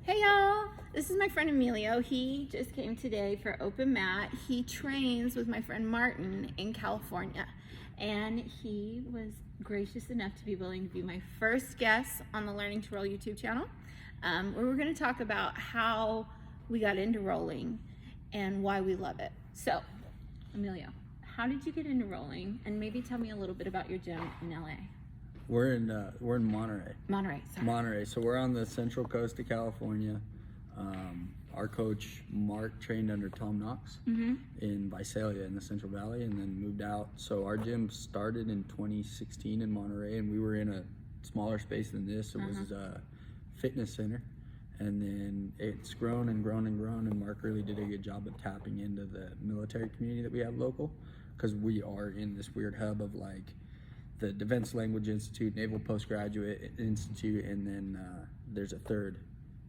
Hey y'all, this is my friend Emilio. He just came today for open mat. He trains with my friend Martin in California, and he was gracious enough to be willing to be my first guest on the Learning to Roll YouTube channel, where we're going to talk about how we got into rolling and why we love it. So, Emilio, how did you get into rolling? And maybe tell me a little bit about your gym in LA. We're in Monterey. Monterey. So we're on the central coast of California. Our coach Mark trained under Tom Knox in Visalia in the Central Valley, and then moved out. So our gym started in 2016 in Monterey, and we were in a smaller space than this. It was a fitness center, and then it's grown and grown and grown. And Mark really did a good job of tapping into the military community that we have local, because we are in this weird hub of like the Defense Language Institute, Naval Postgraduate Institute, and then there's a third,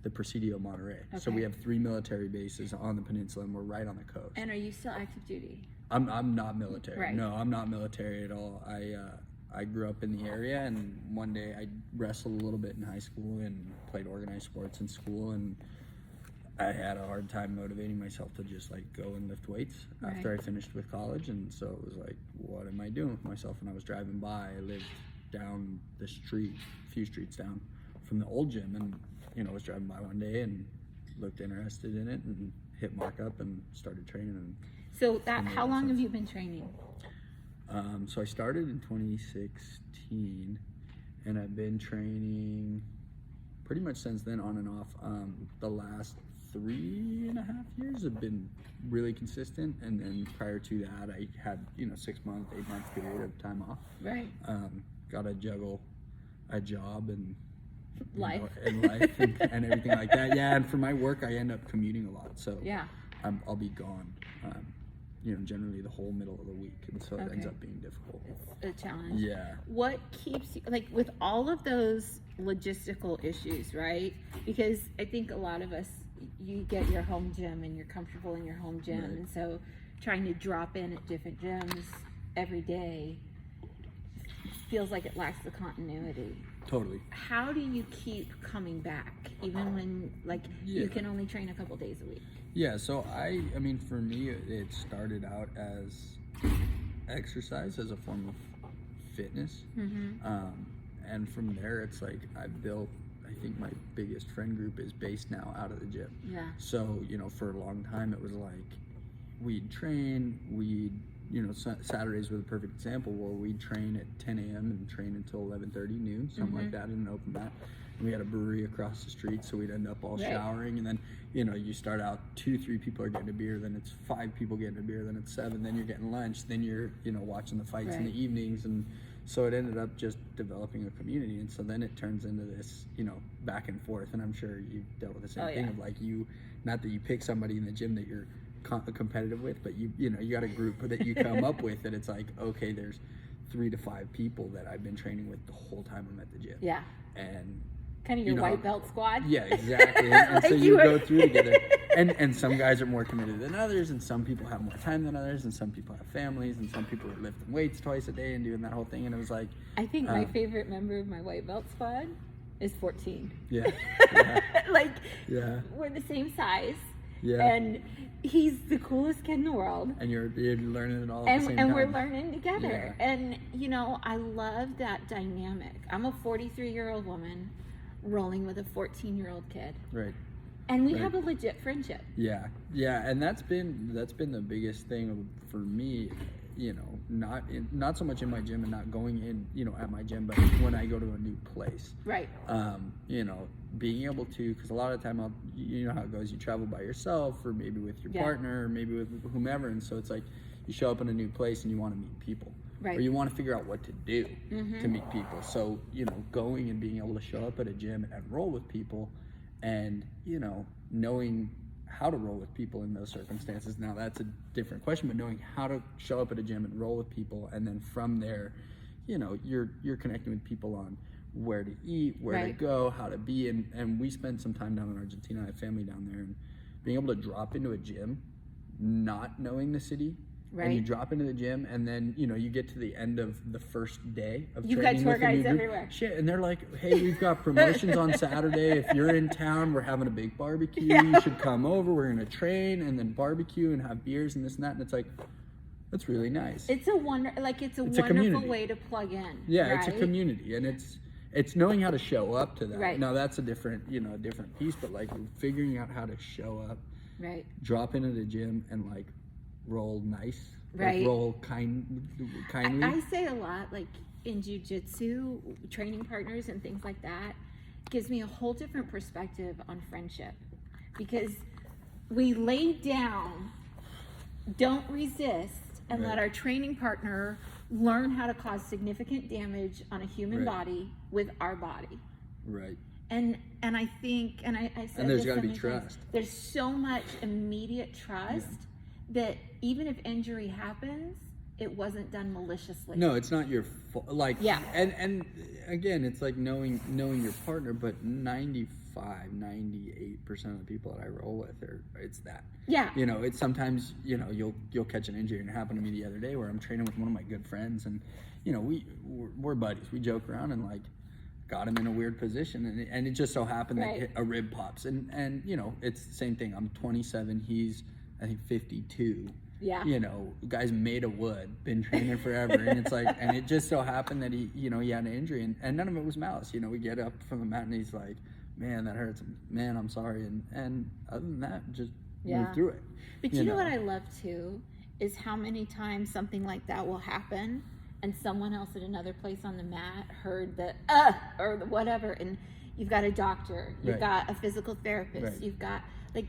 the Presidio Monterey. Okay. So we have 3 military bases on the peninsula, and we're right on the coast. And are you still active duty? I'm not military. Right. No, I'm not military at all. I grew up in the area, and one day I wrestled a little bit in high school and played organized sports in school, and I had a hard time motivating myself to just like go and lift weights after I finished with college. And so it was like, what am I doing with myself? And I was driving by, I lived down the street, a few streets down from the old gym, and I was driving by one day and looked interested in it and hit Mark up and started training. And so how long have you been training? So I started in 2016, and I've been training pretty much since then, on and off. The last 3.5 years have been really consistent, and then prior to that I had 6 month, 8 month period of time off. Right. Got to juggle a job and life and everything like that. Yeah, and for my work I end up commuting a lot, so yeah, I'll be gone generally the whole middle of the week, and so it ends up being difficult. It's a challenge. Yeah. What keeps you, like, with all of those logistical issues, right? Because I think a lot of us, you get your home gym and you're comfortable in your home gym, and so trying to drop in at different gyms every day feels like it lacks the continuity. Totally. How do you keep coming back even when you can only train a couple days a week? Yeah, so I mean, for me, it started out as exercise, as a form of fitness. And from there, it's like I've built, I think my biggest friend group is based now out of the gym. Yeah. So, for a long time, it was like we'd train, Saturdays were the perfect example, where we'd train at 10 a.m. and train until 11:30, noon, something like that, in an open mat. And we had a brewery across the street, so we'd end up all showering, and then, you start out 2-3 people are getting a beer, then it's 5 people getting a beer, then it's 7, then you're getting lunch, then you're, watching the fights in the evenings. And so it ended up just developing a community. And so then it turns into this, back and forth. And I'm sure you've dealt with the same thing of like, not that you pick somebody in the gym that you're competitive with, but you got a group that you come up with that it's like, okay, there's 3 to 5 people that I've been training with the whole time I'm at the gym. Yeah. And kind of your white belt squad. Yeah, exactly. And so you go through together. And some guys are more committed than others, and some people have more time than others, and some people have families, and some people are lifting weights twice a day and doing that whole thing. And it was like, I think my favorite member of my white belt squad is 14. Yeah. We're the same size. Yeah. And he's the coolest kid in the world. And you're learning it all at the same time. And we're learning together. Yeah. And, I love that dynamic. I'm a 43-year-old woman rolling with a 14-year-old kid. Right. And we have a legit friendship. Yeah. Yeah. And that's been the biggest thing for me, not so much in my gym and not going in, at my gym, but when I go to a new place. Right. Being able to, because a lot of the time, how it goes, you travel by yourself, or maybe with your partner, or maybe with whomever. And so it's like you show up in a new place and you want to meet people. Right. Or you want to figure out what to do to meet people. So, going and being able to show up at a gym and roll with people, and, knowing how to roll with people in those circumstances. Now that's a different question, but knowing how to show up at a gym and roll with people, and then from there, you're connecting with people on where to eat, where to go, how to be. And we spent some time down in Argentina. I have family down there, and being able to drop into a gym, not knowing the city, And you drop into the gym, and then, you know, you get to the end of the first day of You've training. got tour guides everywhere. Shit, and they're like, hey, we've got promotions on Saturday. If you're in town, we're having a big barbecue. You should come over. We're going to train and then barbecue and have beers and this and that. And it's like, that's really nice. It's a wonderful way to plug in. Yeah, right? it's a community, and it's knowing how to show up to that. Right. Now that's a different piece, but like figuring out how to show up. Right. Drop into the gym and like roll nice. Right. Like roll kindly. I say a lot, like in jiu-jitsu, training partners and things like that gives me a whole different perspective on friendship, because we lay down, don't resist, and let our training partner learn how to cause significant damage on a human body with our body. Right. And I think, and I said, and there's got to be trust. There's so much immediate trust that even if injury happens, it wasn't done maliciously. No, it's not your fault. Like, and again, it's like knowing your partner, but 98% of the people that I roll with it's that. Yeah. You know, it's sometimes, you know, you'll catch an injury, and it happened to me the other day where I'm training with one of my good friends, and you know, we're buddies. We joke around and like got him in a weird position, and it just so happened that a rib pops, and you know, it's the same thing. I'm 27, he's I think 52. Yeah. You know, guy's made of wood, been training forever, and it's like, and it just so happened that he had an injury, and none of it was malice. You know, we get up from the mat and he's like, man, that hurts. Man, I'm sorry. And other than that, just move through it. But you know what I love too is how many times something like that will happen, and someone else at another place on the mat heard the or the whatever, and you've got a doctor, you've got a physical therapist, you've got like.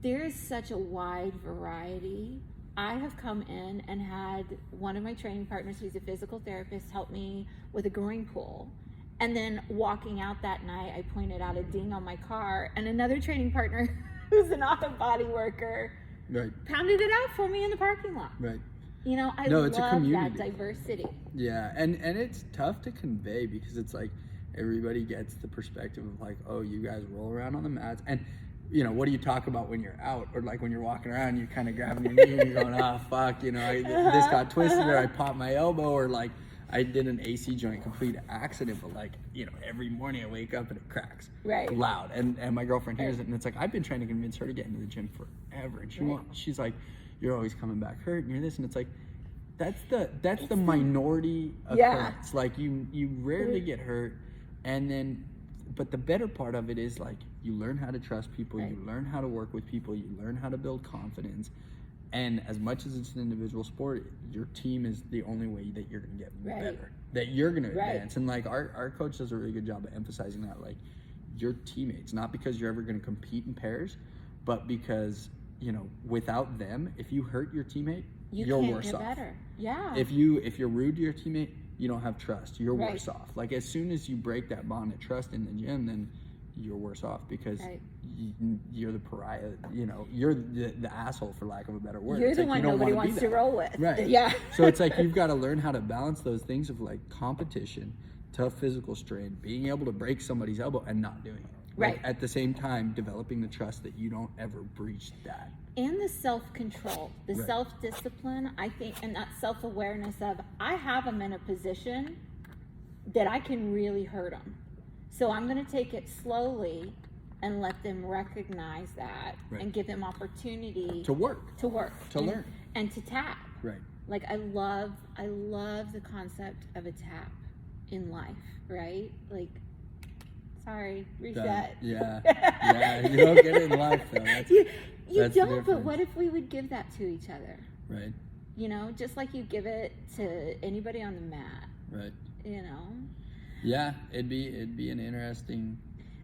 There is such a wide variety. I have come in and had one of my training partners who's a physical therapist help me with a groin pull. And then walking out that night, I pointed out a ding on my car, and another training partner who's an auto body worker pounded it out for me in the parking lot. Right. You know, I love that diversity. Yeah, and it's tough to convey, because it's like everybody gets the perspective of like, oh, you guys roll around on the mats, and you know, what do you talk about when you're out, or like when you're walking around, you're kind of grabbing your knee and you're going, oh, fuck, you know, this got twisted, or I popped my elbow, or like I did an AC joint, complete accident, but like, you know, every morning I wake up and it cracks loud, and my girlfriend hears it, and it's like, I've been trying to convince her to get into the gym forever, and she's like, you're always coming back hurt, and you're this, and it's like, that's the minority occurrence. Like you rarely get hurt, and then, but the better part of it is like, you learn how to trust people, you learn how to work with people, you learn how to build confidence. And as much as it's an individual sport, your team is the only way that you're going to get better, that you're going to advance. And like our coach does a really good job of emphasizing that, like your teammates, not because you're ever going to compete in pairs, but because, you know, without them, if you hurt your teammate, you're worse off. Better. Yeah. If you're rude to your teammate, you don't have trust. You're worse off. Like as soon as you break that bond of trust in the gym, then you're worse off, because you're the pariah, you know, you're the asshole, for lack of a better word. You're the one nobody wants to roll with. Right. Yeah. So it's like, you've got to learn how to balance those things of like competition, tough physical strain, being able to break somebody's elbow and not doing it. Like, at the same time, developing the trust that you don't ever breach that. And the self-control, the self-discipline, I think, and that self-awareness of, I have them in a position that I can really hurt them. So I'm going to take it slowly and let them recognize that and give them opportunity to work, to learn, and to tap. Right. Like I love the concept of a tap in life, right? Like, sorry, reset. Yeah, you don't get it in life though. You don't, but what if we would give that to each other? Right. You know, just like you give it to anybody on the mat. Right. You know? Yeah, it'd be an interesting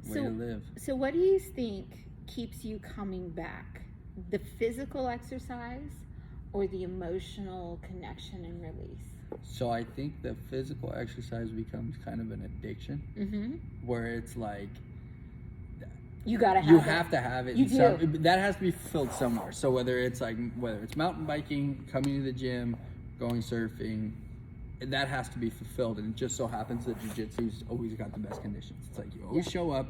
way to live. So what do you think keeps you coming back? The physical exercise or the emotional connection and release? So I think the physical exercise becomes kind of an addiction, where it's like, you gotta have you have to have it. You do. That has to be fulfilled somewhere. So whether it's mountain biking, coming to the gym, going surfing, that has to be fulfilled. And it just so happens that jiu-jitsu's always got the best conditions. It's like, you always show up,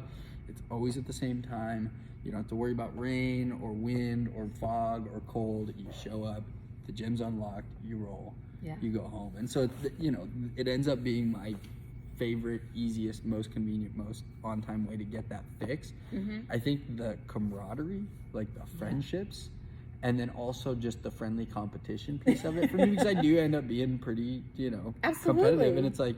it's always at the same time. You don't have to worry about rain or wind or fog or cold. You show up, the gym's unlocked, you roll, Yeah. you go home. And so, you know, it ends up being my favorite, easiest, most convenient, most on-time way to get that fix. I think the camaraderie, like the friendships, and then also just the friendly competition piece of it for me, because I do end up being pretty, you know, competitive. And it's like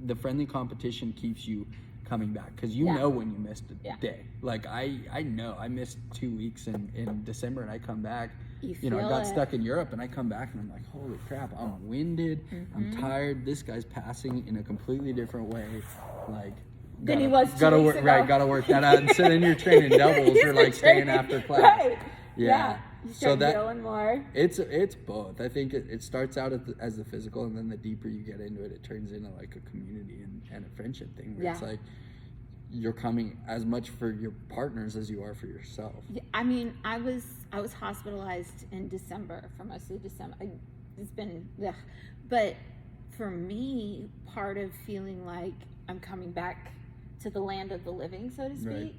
the friendly competition keeps you coming back, because you know when you missed a day. Like I know I missed 2 weeks in December, and I come back, you know, I got stuck in Europe, and I come back and I'm like, holy crap, I'm winded, I'm tired, this guy's passing in a completely different way, like than he was 2 weeks ago. Right, gotta work that out. And so then you're training doubles or like staying after class. Right. Yeah. You start feeling more. It's both. I think it starts out as the physical, and then the deeper you get into it, it turns into like a community and a friendship thing where it's like you're coming as much for your partners as you are for yourself. Yeah, I mean, I was hospitalized in December for most of December. It's been, but for me, part of feeling like I'm coming back to the land of the living, so to speak,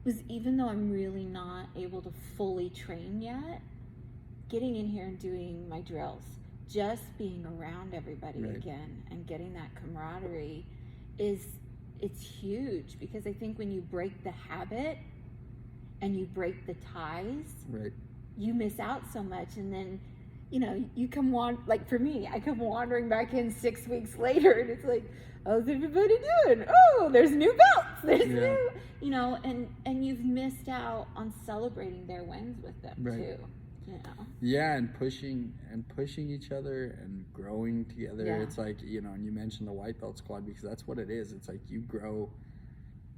was even though I'm really not able to fully train yet, getting in here and doing my drills, just being around everybody again and getting that camaraderie it's huge, because I think when you break the habit and you break the ties, you miss out so much. And then, you know, you come like for me, I come wandering back in 6 weeks later, and it's like, how's everybody doing? Oh, there's new belts. There's new, you know, and you've missed out on celebrating their wins with them too. You know. Yeah, and pushing each other and growing together. Yeah. It's like, you know, and you mentioned the white belt squad, because that's what it is. It's like you grow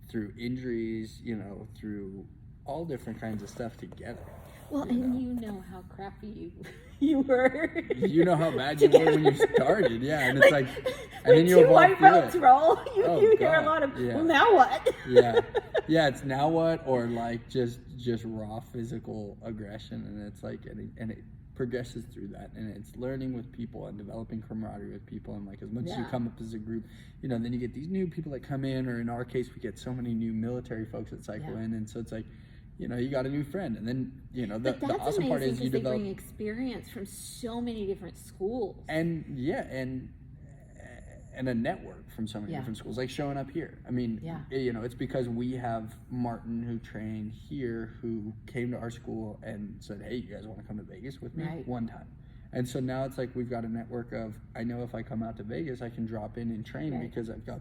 through injuries, you know, through all different kinds of stuff together. Well, and you know how crappy you were. You know how bad you were when you started, and it's like and then you two evolve white through belts it. You hear a lot of, well, now what? It's now what, or like just raw physical aggression, and it's like and it progresses through that, and it's learning with people and developing camaraderie with people, and like as much as you come up as a group, you know, then you get these new people that come in, or in our case we get so many new military folks that cycle in, and so it's like, you know, you got a new friend, and then, you know, the awesome part is you develop, they bring experience from so many different schools, and and a network from so many different schools, like showing up here. I mean, you know, it's because we have Martin, who trained here, who came to our school and said, hey, you guys want to come to Vegas with me one time? And so now it's like we've got a network of, I know if I come out to Vegas, I can drop in and train because I've got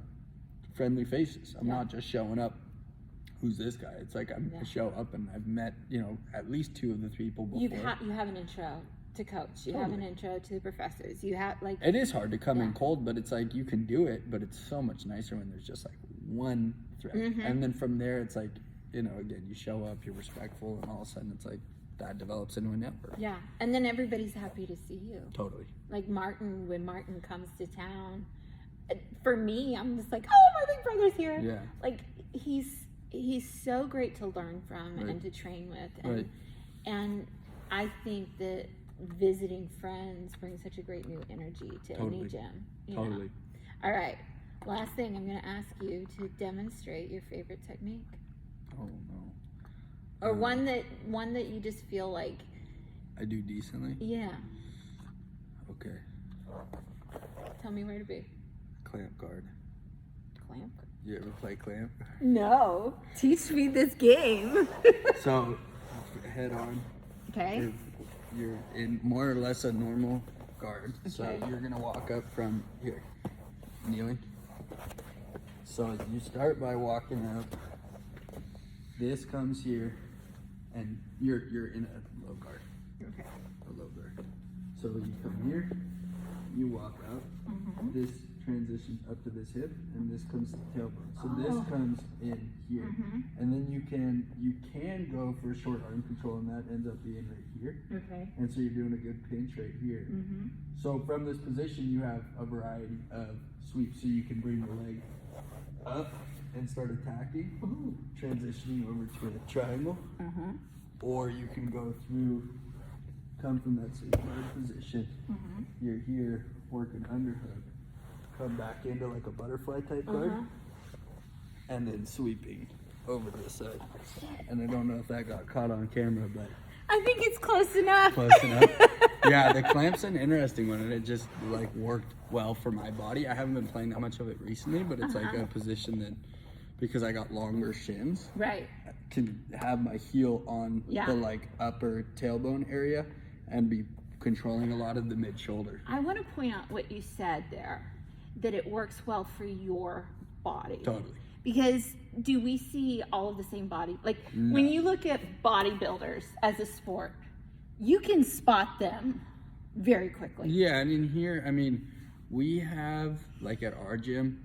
friendly faces. I'm not just showing up, who's this guy? It's like I show up and I've met, you know, at least 2 of the people before. You have an intro to coach. You have an intro to the professors. You have, like, it is hard to come in cold, but it's like you can do it, but it's so much nicer when there's just like one thread. And then from there it's like, you know, again, you show up, you're respectful, and all of a sudden it's like that develops into a network. Yeah. And then everybody's happy to see you. Totally. Like Martin, when Martin comes to town, for me, I'm just like, oh, my big brother's here. Yeah. Like he's so great to learn from and to train with. And I think that visiting friends brings such a great new energy to any gym. Totally. All right. Last thing, I'm going to ask you to demonstrate your favorite technique. Oh no. Or one that you just feel like I do decently? Yeah. Okay. Tell me where to be. Clamp guard. Clamp? You ever play clamp? No. Teach me this game. So, head on. Okay. You're in more or less a normal guard. Okay. So you're gonna walk up from here, kneeling. So you start by walking up. This comes here, and you're in a low guard. Okay. A low guard. So you come here, you walk out. This transitions up to this hip, and this comes to the tailbone. So this comes in here, and then you can go for short arm control, and that ends up being right here. Okay. And so you're doing a good pinch right here. So from this position, you have a variety of sweeps. So you can bring the leg up and start attacking, transitioning over to a triangle, or you can go through, come from that same guard position. You're here working underhook. Come back into like a butterfly type guard, and then sweeping over to the side. And I don't know if that got caught on camera, but I think it's close enough. Close enough. Yeah, the clamp's an interesting one, and it just like worked well for my body. I haven't been playing that much of it recently, but it's like a position that, because I got longer shins, right, I can have my heel on the like upper tailbone area and be controlling a lot of the mid shoulder. I want to point out what you said there, that it works well for your body. Totally. Because do we see all of the same body? Like when you look at bodybuilders as a sport, you can spot them very quickly. Yeah, and in here, I mean, we have, like at our gym,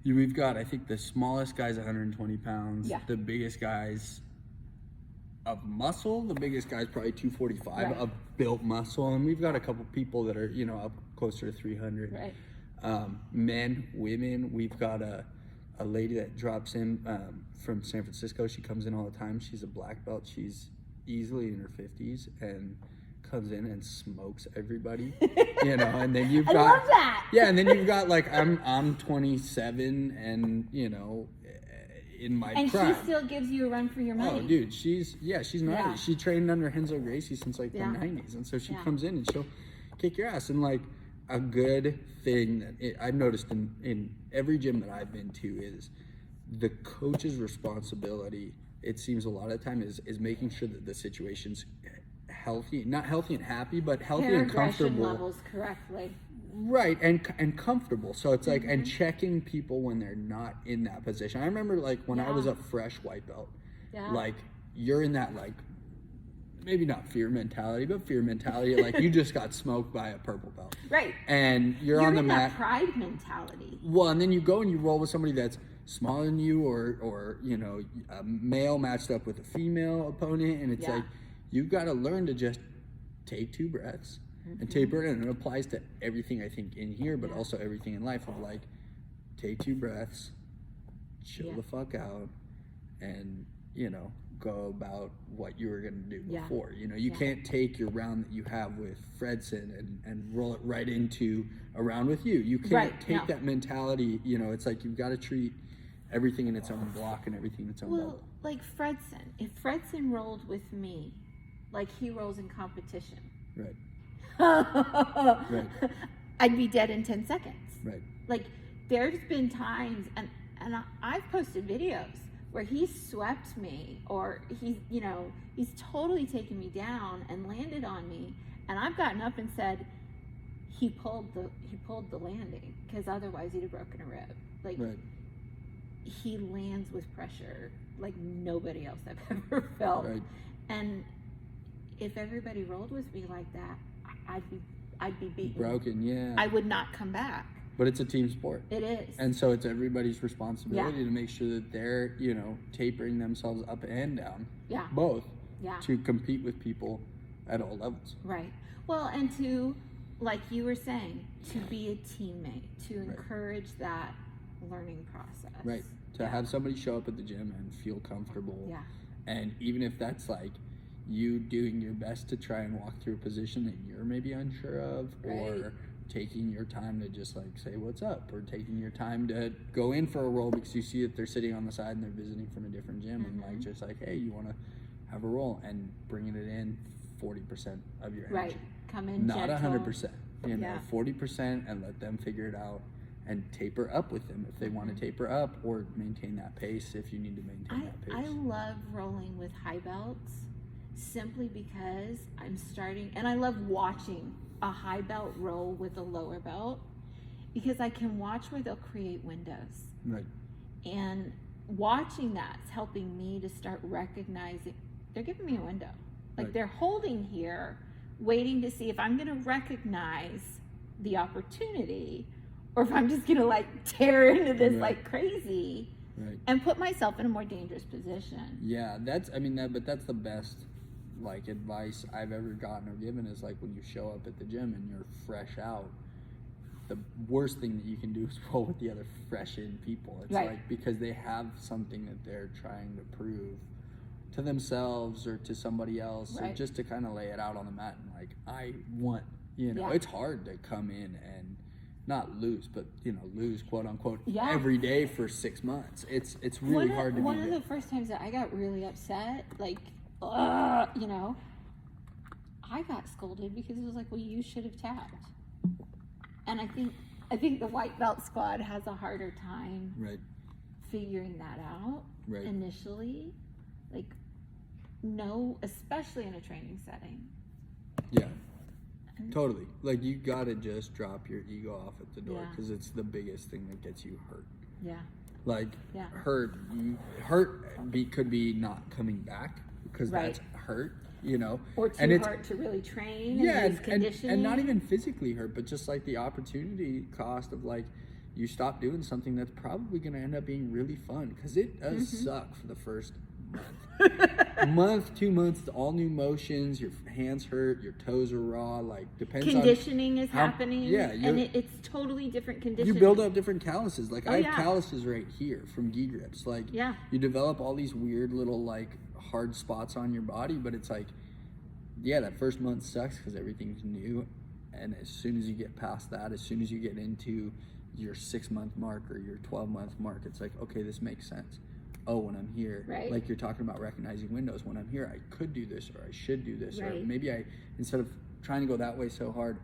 we've got, I think the smallest guy's 120 pounds. Yeah. The biggest guy's of muscle, the biggest guy's probably 245 of built muscle. And we've got a couple people that are, you know, up closer to 300. Right. Men, women, we've got a lady that drops in from San Francisco. She comes in all the time. She's a black belt. She's easily in her 50s and comes in and smokes everybody. You know, and then you've got I love that. Yeah, and then you've got like I'm 27 and, you know, in my prime. And she still gives you a run for your money. Oh, dude, she's not. She trained under Renzo Gracie since like the 90s, and so she comes in and she'll kick your ass. And like a good thing that I've noticed in every gym that I've been to is the coach's responsibility. It seems a lot of the time is making sure that the situation's healthy, not healthy and happy, but healthy and comfortable. Levels correctly. Right, and comfortable. So it's like, and checking people when they're not in that position. I remember like when I was a fresh white belt, like you're in that like, maybe not fear mentality, but fear mentality. Like you just got smoked by a purple belt. Right. And you're on the mat. That pride mentality. Well, and then you go and you roll with somebody that's smaller than you, or you know, a male matched up with a female opponent, and it's like you've got to learn to just take 2 breaths and taper it. And it applies to everything I think in here, but also everything in life, of like, take 2 breaths, chill the fuck out, and, you know, go about what you were going to do before. You know, you can't take your round that you have with Fredson and roll it right into a round with you. You can't take that mentality. You know, it's like you've got to treat everything in its own block and everything in its own bubble. Like Fredson. If Fredson rolled with me like he rolls in competition, right. I'd be dead in 10 seconds. Right. Like there's been times, and I've posted videos where he's swept me, or he's totally taken me down and landed on me, and I've gotten up and said he pulled the landing, because otherwise he'd have broken a rib. Like he lands with pressure like nobody else I've ever felt. Right. And if everybody rolled with me like that, I'd be beaten. Broken, yeah. I would not come back. But it's a team sport. It is. And so it's everybody's responsibility to make sure that they're, you know, tapering themselves up and down. Yeah. Both. Yeah. To compete with people at all levels. Right. Well, and to, like you were saying, to be a teammate, to encourage that learning process. Right. To have somebody show up at the gym and feel comfortable. Yeah. And even if that's like you doing your best to try and walk through a position that you're maybe unsure of, or taking your time to just like say what's up, or taking your time to go in for a roll because you see that they're sitting on the side and they're visiting from a different gym, and like just like, hey, you want to have a roll, and bringing it in 40% of your energy. Right. Come in not gentle. 100%. You know, 40%, and let them figure it out, and taper up with them if they want to taper up, or maintain that pace if you need to maintain that pace. I love rolling with high belts simply because I'm starting, and I love watching a high belt roll with a lower belt, because I can watch where they'll create windows. Right. And watching that's helping me to start recognizing they're giving me a window. Like they're holding here, waiting to see if I'm going to recognize the opportunity, or if I'm just going to like tear into this like crazy and put myself in a more dangerous position. Yeah, that's the best like advice I've ever gotten or given, is like when you show up at the gym and you're fresh out, the worst thing that you can do is roll with the other fresh in people. It's like, because they have something that they're trying to prove to themselves or to somebody else, or just to kind of lay it out on the mat and like, I won. You know, it's hard to come in and not lose, but you know, lose quote unquote every day for 6 months. It's really hard to do. One of the first times that I got really upset, like you know, I got scolded because it was like, well, you should have tapped. And I think the white belt squad has a harder time figuring that out initially. Like, no, especially in a training setting. Yeah, totally. Like, you gotta just drop your ego off at the door, because it's the biggest thing that gets you hurt. Yeah. Like, hurt could be not coming back, because that's hurt, you know. Or too hurt to really train. And not even physically hurt, but just like the opportunity cost of, like, you stop doing something that's probably going to end up being really fun, because it does suck for the first month. 2 months, it's all new motions, your hands hurt, your toes are raw, like, depends conditioning is happening. Yeah, and it's totally different conditioning. You build up different calluses. Like, I have calluses right here from gi grips. Like, you develop all these weird little, like, hard spots on your body, but it's like, that first month sucks because everything's new, and as soon as you get past that, as soon as you get into your 6-month mark or your 12-month mark, it's like, okay, this makes sense. Oh, when I'm here, like you're talking about recognizing windows, when I'm here, I could do this, or I should do this, or maybe instead of trying to go that way so hard,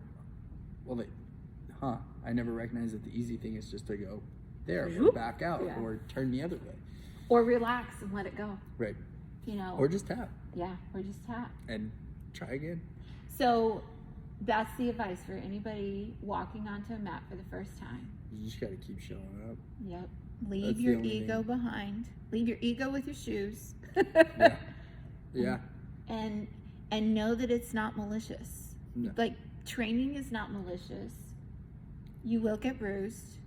I never recognized that the easy thing is just to go there, or back out, or turn the other way. Or relax and let it go. Right. You know. Or just tap. Yeah, or just tap. And try again. So that's the advice for anybody walking onto a mat for the first time. You just got to keep showing up. Yep. Leave your ego behind. Leave your ego with your shoes. Yeah. And know that it's not malicious. No. Like, training is not malicious. You will get bruised,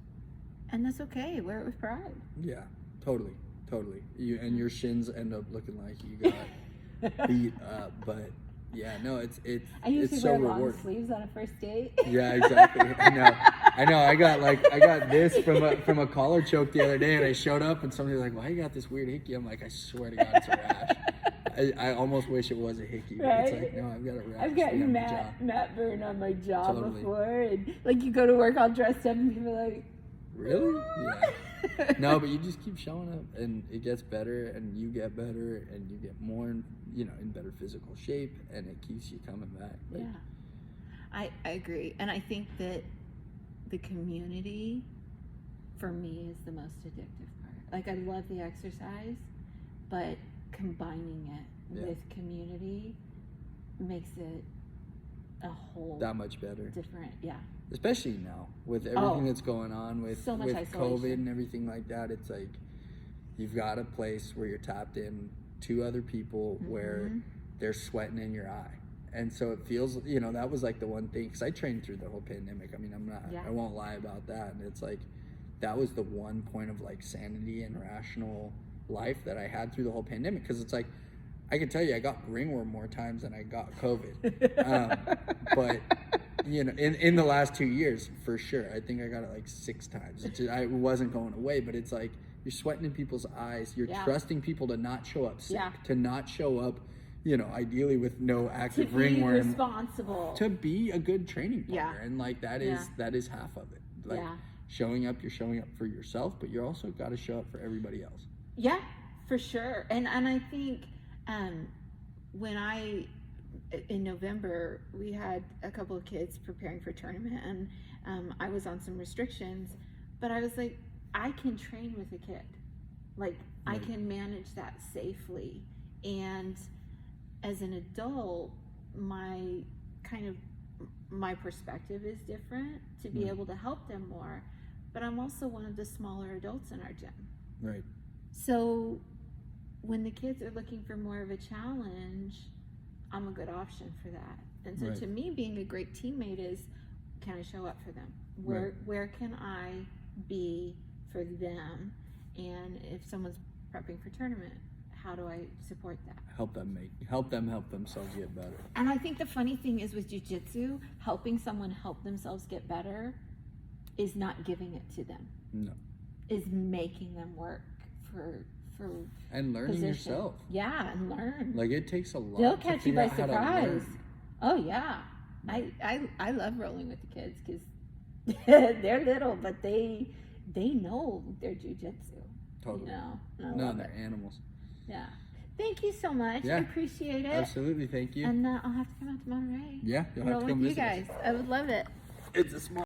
and that's okay. Wear it with pride. Yeah, totally. And your shins end up looking like you got beat up, but I usually wear long sleeves on a first date. Yeah, exactly. I know. I got this from a collar choke the other day, and I showed up, and somebody was like, "Why you got this weird hickey?" I'm like, "I swear to God, it's a rash." I almost wish it was a hickey. But it's like, no, I've got a rash. I've gotten mat burn on my jaw before, and like, you go to work all dressed up, and people are like, "Really?" Yeah. No, but you just keep showing up, and it gets better, and you get better, and you get more, in better physical shape, and it keeps you coming back. Like, I agree, and I think that the community, for me, is the most addictive part. Like, I love the exercise, but combining it with community makes it a whole that much better, different, especially now with everything that's going on with COVID and everything like that. It's like, you've got a place where you're tapped in to other people where they're sweating in your eye, and so it feels, that was like the one thing, because I trained through the whole pandemic. I mean, I won't lie about that, and it's like, that was the one point of, like, sanity and rational life that I had through the whole pandemic, because it's like, I can tell you, I got ringworm more times than I got COVID. But, in the last 2 years, for sure, I think I got it like 6 times. I wasn't going away, but it's like, you're sweating in people's eyes. You're trusting people to not show up sick, to not show up, ideally with no active ringworm. To be responsible. To be a good training partner. And, like, that is half of it. Like, showing up, you're showing up for yourself, but you're also got to show up for everybody else. Yeah, for sure. And I think... in November, we had a couple of kids preparing for tournament, and I was on some restrictions, but I was like, I can train with a kid. Like, I can manage that safely. And as an adult, my perspective is different to be able to help them more, but I'm also one of the smaller adults in our gym. Right. So when the kids are looking for more of a challenge, I'm a good option for that. And so to me, being a great teammate is, can I show up for them? Where can I be for them? And if someone's prepping for tournament, how do I support that? Help them help themselves get better. And I think the funny thing is, with jiu-jitsu, helping someone help themselves get better is not giving it to them. No. Is making them work for and learning yourself. Yeah, and learn. Like, it takes a lot. They'll catch you by surprise. Oh yeah. I love rolling with the kids, because they're little, but they know their jiu-jitsu. Totally. No, they're animals. Yeah. Thank you so much. Yeah, I appreciate it. Absolutely, thank you. And I'll have to come out to Monterey. Yeah, you'll have roll to come with you visit us. guys. I would love it. It's a small